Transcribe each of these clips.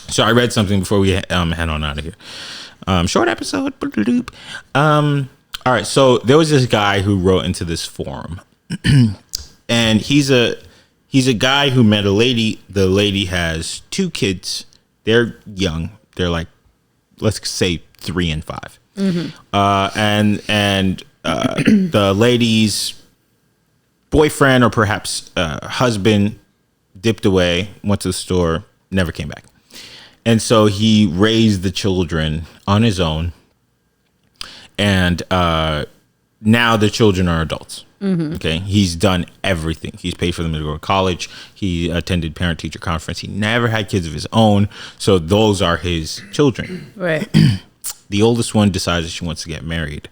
So I read something before we head on out of here. Short episode. All right. So there was this guy who wrote into this forum, and he's a guy who met a lady. The lady has 2 kids. They're young. They're like, let's say 3 and 5. And the lady's boyfriend or perhaps husband dipped away, went to the store, never came back. And so he raised the children on his own. And now the children are adults. Okay. He's done everything. He's paid for them to go to college. He attended parent teacher conference. He never had kids of his own. So those are his children. Right. The oldest one decides that she wants to get married.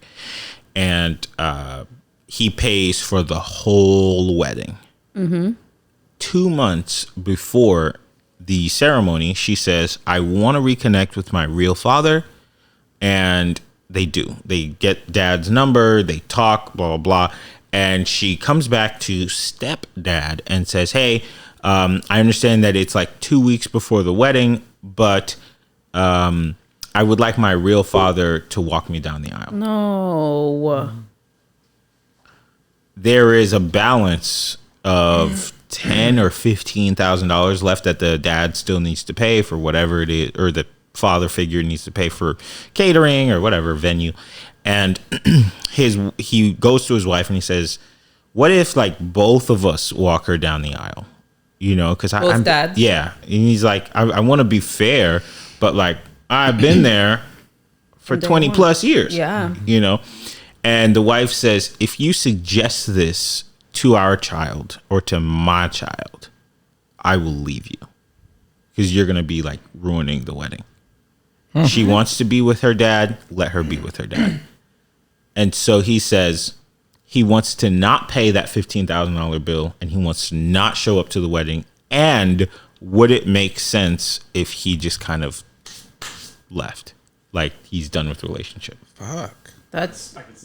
And he pays for the whole wedding. 2 months before the ceremony, she says, I want to reconnect with my real father. And they do. They get dad's number. They talk, blah, blah, blah. And she comes back to stepdad and says, hey, I understand that it's like 2 weeks before the wedding, but I would like my real father to walk me down the aisle. No. There is a balance of $10,000 or $15,000 left that the dad still needs to pay for whatever it is, or the father figure needs to pay for catering or whatever venue. And he goes to his wife and he says, what if like both of us walk her down the aisle? You know, because I'm dads. Yeah. And he's like, I want to be fair, but like I've been there for 20 plus years. Yeah. You know, and the wife says, if you suggest this to our child or to my child, I will leave you because you're going to be like ruining the wedding. She wants to be with her dad. Let her be with her dad. And so he says he wants to not pay that $15,000 bill and he wants to not show up to the wedding. And would it make sense if he just kind of left? Like he's done with the relationship. Fuck.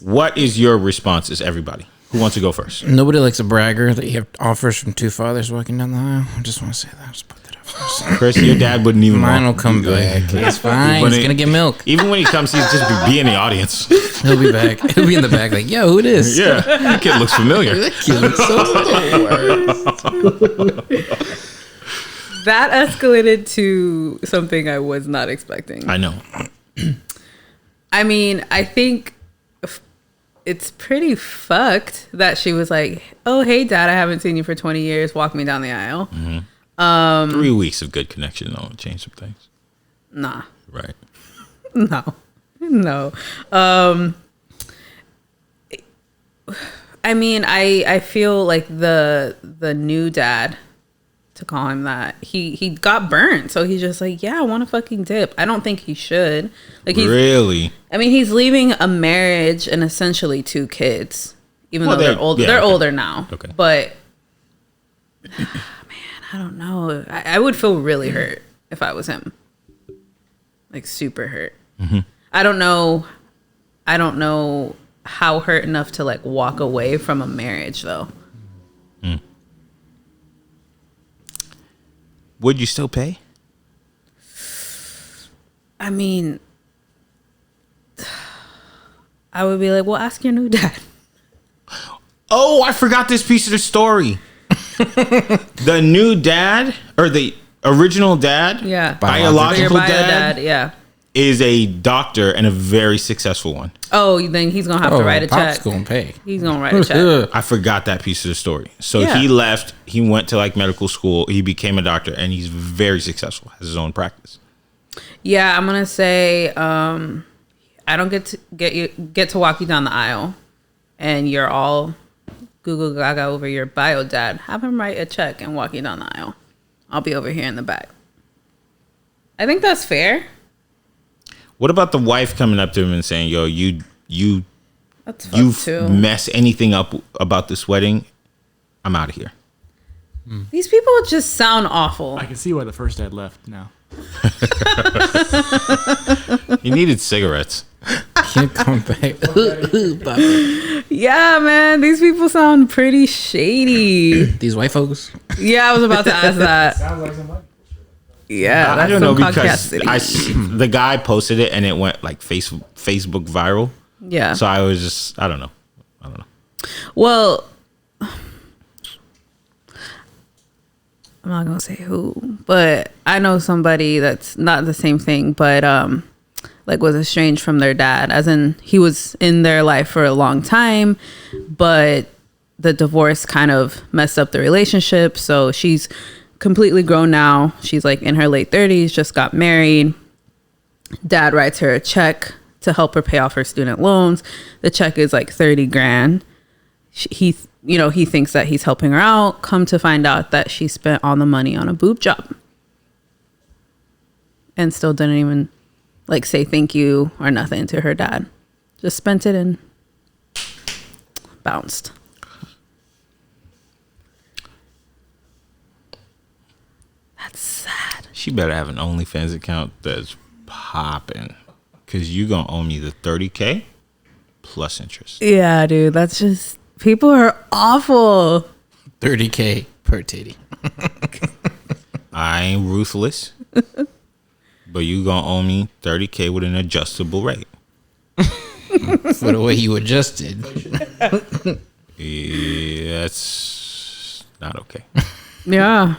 What is your responses, everybody? Who wants to go first? Nobody likes a bragger that you have offers from 2 fathers walking down the aisle. I just want to say that. Just put that up first. Chris, your dad wouldn't even. Mine will come back. It's fine. He's gonna get milk. Even when he comes, he's just be in the audience. He'll be back. He'll be in the back like, yo, who this? Yeah, that kid looks familiar. That kid looks so That escalated to something I was not expecting. I know. I mean, I think it's pretty fucked that she was like, oh, hey, dad, I haven't seen you for 20 years. Walk me down the aisle. 3 weeks of good connection, though, change some things. Nah. Right. No. I mean, I feel like the new dad, to call him that, he got burnt, so he's just like, yeah, I want to fucking dip. I don't think he should. Like, really? I mean, he's leaving a marriage and essentially 2 kids, even though they're older. Yeah, they're older now. Okay, but man, I don't know. I would feel really hurt if I was him, like super hurt. I don't know how hurt enough to like walk away from a marriage though. Would you still pay? I mean, I would be like, well, ask your new dad. Oh, I forgot this piece of the story. The new dad, or the original dad, biological dad, is a doctor and a very successful one. Oh, then he's gonna have to write a check. Pop's gonna pay. He's gonna write a check. I forgot that piece of the story. So he left. He went to like medical school. He became a doctor, and he's very successful. Has his own practice. Yeah, I'm gonna say I don't get to walk you down the aisle, and you're all Google Gaga over your bio dad. Have him write a check and walk you down the aisle. I'll be over here in the back. I think that's fair. What about the wife coming up to him and saying, "Yo, you mess anything up about this wedding, I'm out of here." These people just sound awful. I can see why the first dad left now. He needed cigarettes. Can't come back. Yeah, man, these people sound pretty shady. These white folks. Yeah, I was about to ask that. Sounds like somebody. Yeah, I that's don't know some because caucasity. the guy posted it and it went like Facebook viral. Yeah. So I was just, I don't know. Well, I'm not gonna say who, but I know somebody that's not the same thing, but like was estranged from their dad, as in he was in their life for a long time, but the divorce kind of messed up the relationship. So she's completely grown now. She's like in her late 30s, just got married. Dad writes her a check to help her pay off her student loans. The check is like 30 grand. He thinks that he's helping her out. Come to find out that she spent all the money on a boob job and still didn't even like say thank you or nothing to her dad. Just spent it and bounced. That's sad. She better have an OnlyFans account that's popping, because you going to owe me the $30K plus interest. Yeah, dude. That's just, people are awful. $30K per titty. I ain't ruthless, but you going to owe me $30K with an adjustable rate. For the way you adjusted. Yeah, that's not okay. Yeah.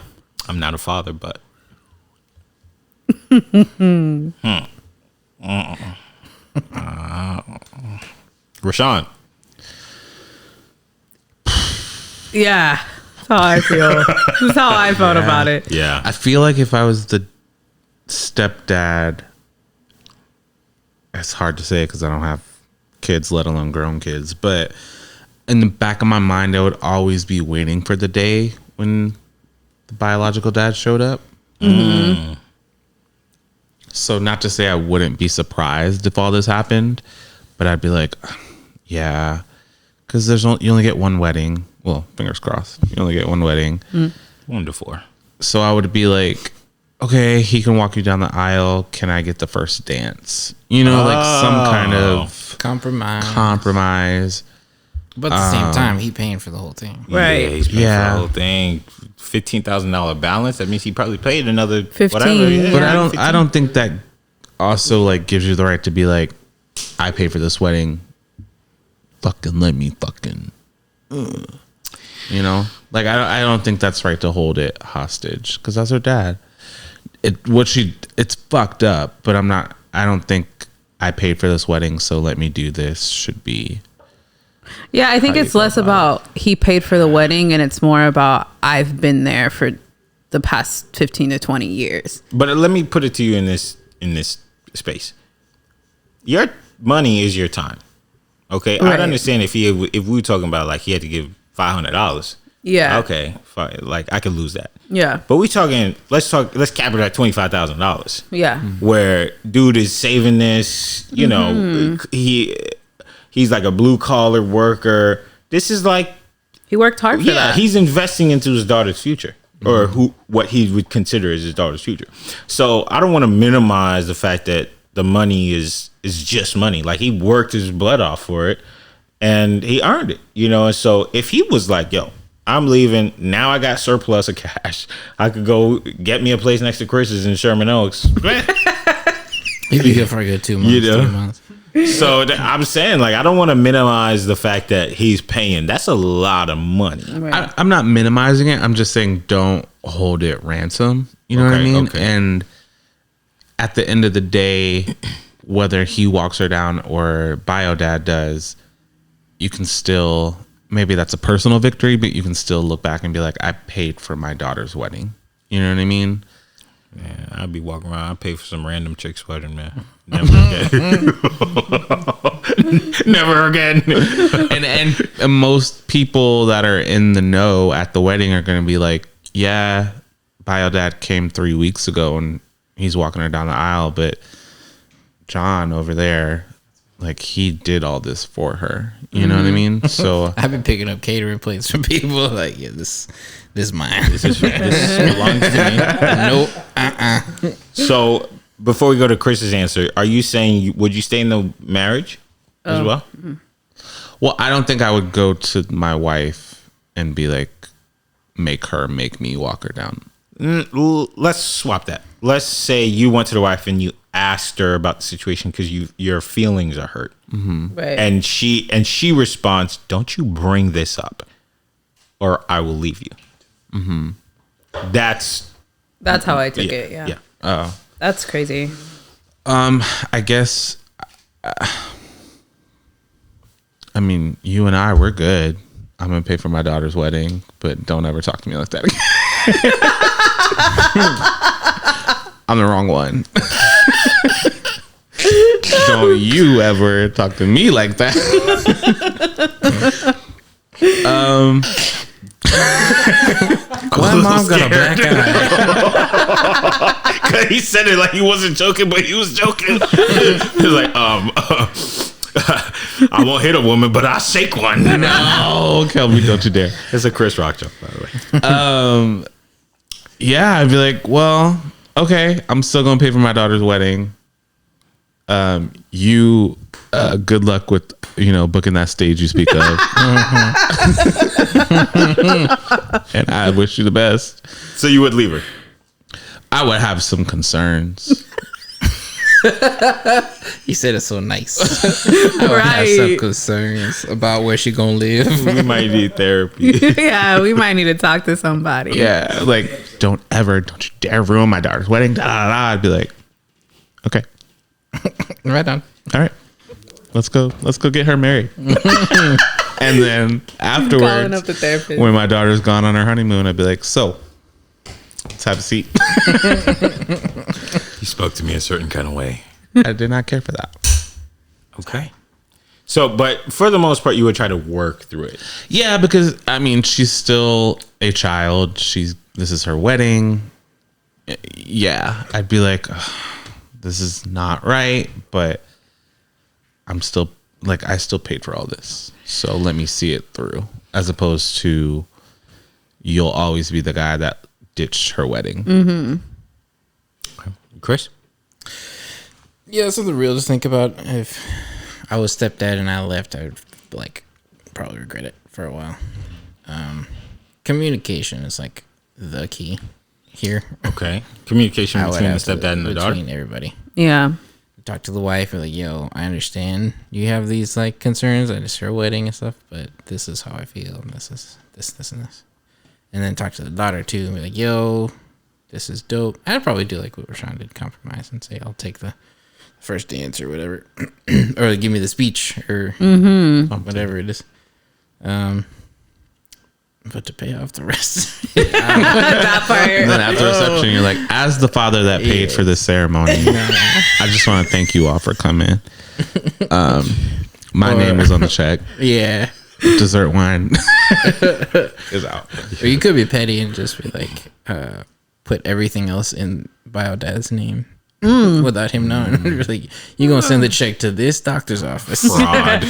I'm not a father, but Rashawn. Yeah. That's how I feel. That's how I felt about it. Yeah. I feel like if I was the stepdad, it's hard to say because I don't have kids, let alone grown kids. But in the back of my mind, I would always be waiting for the day when the biological dad showed up. Mm-hmm. So not to say I wouldn't be surprised if all this happened, but I'd be like, yeah, because you only get one wedding. Well, fingers crossed. You only get one wedding. 1 to 4. So I would be like, okay, he can walk you down the aisle. Can I get the first dance? You know, like some kind of compromise. But at the same time, he paying for the whole thing. Right. Yeah, he's paying for the whole thing. $15,000 balance. That means he probably paid another 15. whatever. Yeah, But yeah, I don't think that also like gives you the right to be like, I paid for this wedding. Fucking let me fucking, you know, like I don't think that's right to hold it hostage because that's her dad. It's fucked up. But I don't think I paid for this wedding, so let me do this. Should be. Yeah, I think it's less about he paid for the wedding and it's more about I've been there for the past 15 to 20 years. But let me put it to you in this space. Your money is your time. Okay, Right. I'd understand if we were talking about like he had to give $500. Yeah. Okay, fine. Like I could lose that. Yeah. But let's cap it at $25,000. Yeah. Where dude is saving this, you know, he's like a blue collar worker. This is like, He worked hard for that. he's investing into his daughter's future, or what he would consider as his daughter's future. So I don't want to minimize the fact that the money is just money. Like he worked his blood off for it and he earned it, you know? And so if he was like, yo, I'm leaving now, I got surplus of cash, I could go get me a place next to Chris's in Sherman Oaks. He'd be good for a good 2 months, You know? 3 months. So I'm saying, like, I don't want to minimize the fact that he's paying. That's a lot of money. Right. I'm not minimizing it. I'm just saying don't hold it ransom. You know what I mean? Okay. And at the end of the day, whether he walks her down or bio dad does, you can still, maybe that's a personal victory, but you can still look back and be like, I paid for my daughter's wedding. You know what I mean? Yeah, I'd be walking around. I pay for some random chick's wedding, man. Never again. Never again. and most people that are in the know at the wedding are going to be like, yeah, bio dad came 3 weeks ago and he's walking her down the aisle, but John over there, like he did all this for her. You know what I mean? So I've been picking up catering plates from people like, yeah, this is mine. This belongs to me. Nope. So before we go to Chris's answer, are you saying would you stay in the marriage as well? well, I don't think I would go to my wife and be like, make me walk her down. Let's swap that. Let's say you went to the wife and you asked her about the situation because your feelings are hurt, Right. and she responds, "Don't you bring this up, or I will leave you." That's how I took it. Yeah. Oh. That's crazy. I guess. I mean, you and I, we're good. I'm gonna pay for my daughter's wedding, but don't ever talk to me like that again. I'm the wrong one. Don't you ever talk to me like that. Why mom got a black eye? Cause he said it like he wasn't joking, but he was joking. He was like, I won't hit a woman, but I'll shake one. No, Kelby, don't you dare. It's a Chris Rock joke, by the way. Yeah, I'd be like, well, okay, I'm still gonna pay for my daughter's wedding. You, good luck with booking that stage you speak of, and I wish you the best. So you would leave her? I would have some concerns. He said it so nice. I would have some concerns about where she gonna live. We might need therapy. Yeah, we might need to talk to somebody. Yeah, like don't you dare ruin my daughter's wedding. Da, da, da. I'd be like, okay, Right on. all right, let's go get her married. And then Calling afterwards, up the therapist. when my daughter's gone on her honeymoon, I'd be like, so let's have a seat. He spoke to me a certain kind of way. I did not care for that. Okay. So, but for the most part, you would try to work through it. Yeah, because I mean, she's still a child. This is her wedding. Yeah, I'd be like, ugh, this is not right, but I'm still like, I still paid for all this, so let me see it through. As opposed to, you'll always be the guy that ditched her wedding. Mm-hmm. Okay. Chris? Yeah, something real to think about. If I was stepdad and I left, I would probably regret it for a while. Communication is like the key here. Okay. Communication I would between the have to- stepdad and the daughter? between everybody. Yeah. Talk to the wife and like, yo, I understand you have these like concerns and it's your wedding and stuff, but this is how I feel and this is this and this. And then talk to the daughter too and be like, yo, this is dope. I'd probably do like what Rashawn did, compromise and say I'll take the first dance or whatever. Or give me the speech or whatever it is. But to pay off the rest. That part. And then after reception, you're like, as the father that paid for this ceremony, I just want to thank you all for coming. My name is on the check. Yeah. Dessert wine is out. Or you could be petty and just be like, put everything else in Bio Dad's name without him knowing. Like, you gonna send the check to this doctor's office. Fraud.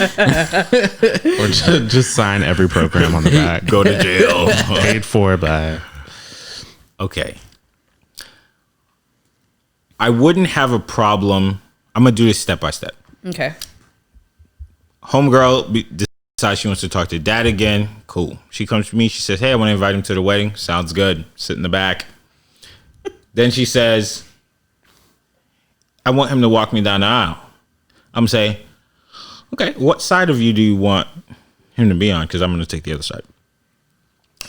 Or just sign every program on the back. Go to jail. Paid for by. Okay. I wouldn't have a problem. I'm going to do this step by step. Okay. Homegirl decides she wants to talk to dad again. Cool. She comes to me. She says, hey, I want to invite him to the wedding. Sounds good. Sit in the back. Then she says, I want him to walk me down the aisle. I'm going to say, okay, what side of you do you want him to be on? Because I'm going to take the other side.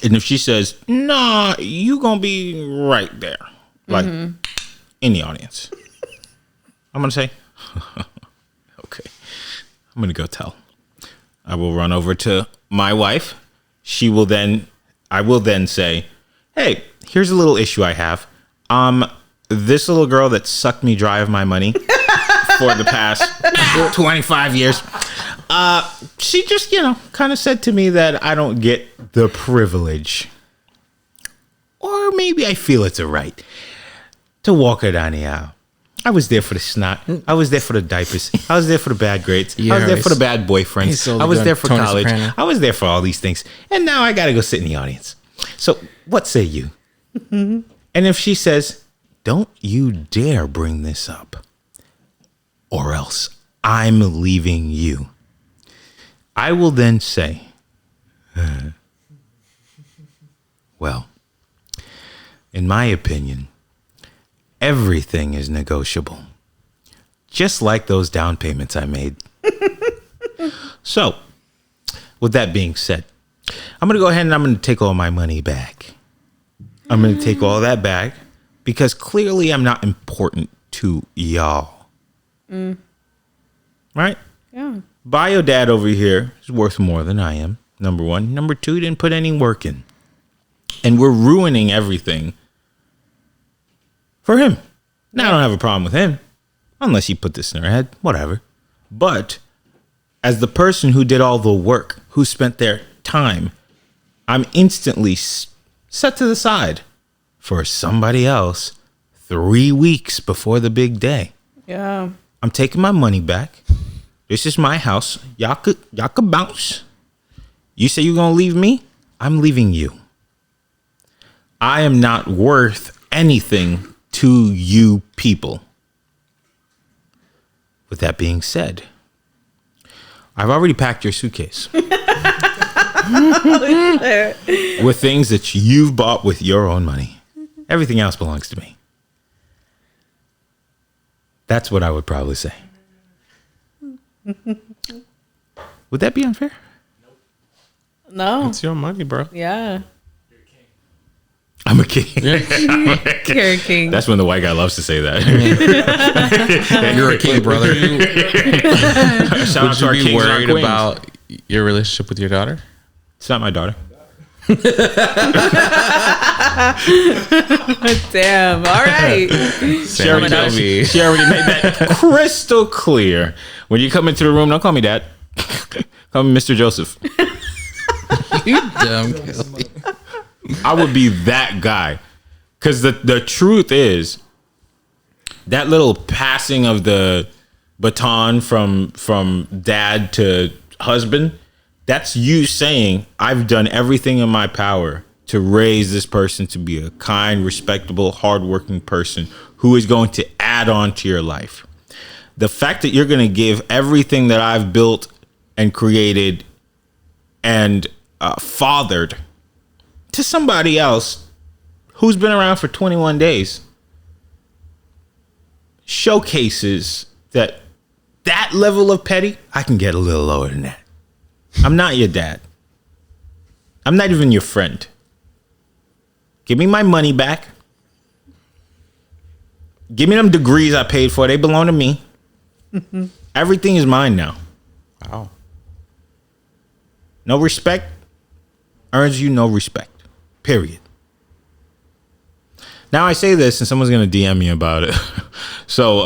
And if she says, nah, you going to be right there. Like, in the audience. I'm going to say, okay. I'm going to go tell. I will run over to my wife. I will then say, hey, here's a little issue I have. This little girl that sucked me dry of my money for the past 25 years, she just, kind of said to me that I don't get the privilege, or maybe I feel it's a right, to walk her down the aisle. I was there for the snot. I was there for the diapers. I was there for the bad grades. I was there for the bad boyfriends. I was there for college. I was there for all these things. And now I got to go sit in the audience. So what say you? And if she says, don't you dare bring this up, or else I'm leaving you, I will then say, well, In my opinion, everything is negotiable. Just like those down payments I made. So, with that being said, I'm going to go ahead and I'm going to take all my money back. I'm going to take all that back because clearly I'm not important to y'all. Right? Yeah. Bio dad over here is worth more than I am. Number one. Number two, he didn't put any work in. And we're ruining everything for him. Now, I don't have a problem with him. Unless he put this in her head. Whatever. But as the person who did all the work, who spent their time, I'm instantly set to the side for somebody else 3 weeks before the big day. Yeah. I'm taking my money back. This is my house. Y'all could bounce. You say you're going to leave me? I'm leaving you. I am not worth anything to you people. With that being said, I've already packed your suitcase with things that you've bought with your own money. Everything else belongs to me. That's what I would probably say. Would that be unfair? No. It's your money, bro. Yeah. I'm a king. You're a king. That's when the white guy loves to say that. You're a king, brother. Shout out Would to our you be kings and our worried queens. about your relationship with your daughter? It's not my daughter. Damn. All right. She already made that crystal clear. When you come into the room, don't call me Dad. Call me Mr. Joseph. You dumb Kelby. I would be that guy. Because the truth is, that little passing of the baton from dad to husband, that's you saying, I've done everything in my power to raise this person to be a kind, respectable, hardworking person who is going to add on to your life. The fact that you're going to give everything that I've built and created and fathered to somebody else who's been around for 21 days showcases that level of petty, I can get a little lower than that. I'm not your dad. I'm not even your friend. Give me my money back. Give me them degrees I paid for. They belong to me. Everything is mine now. Wow. No respect earns you no respect. Period. Now I say this and someone's going to DM me about it. So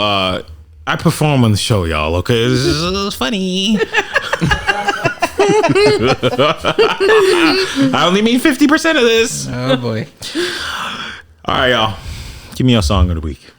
I perform on the show, y'all. Okay, this is funny. I only mean 50% of this. Oh boy. All right, y'all. Give me your song of the week.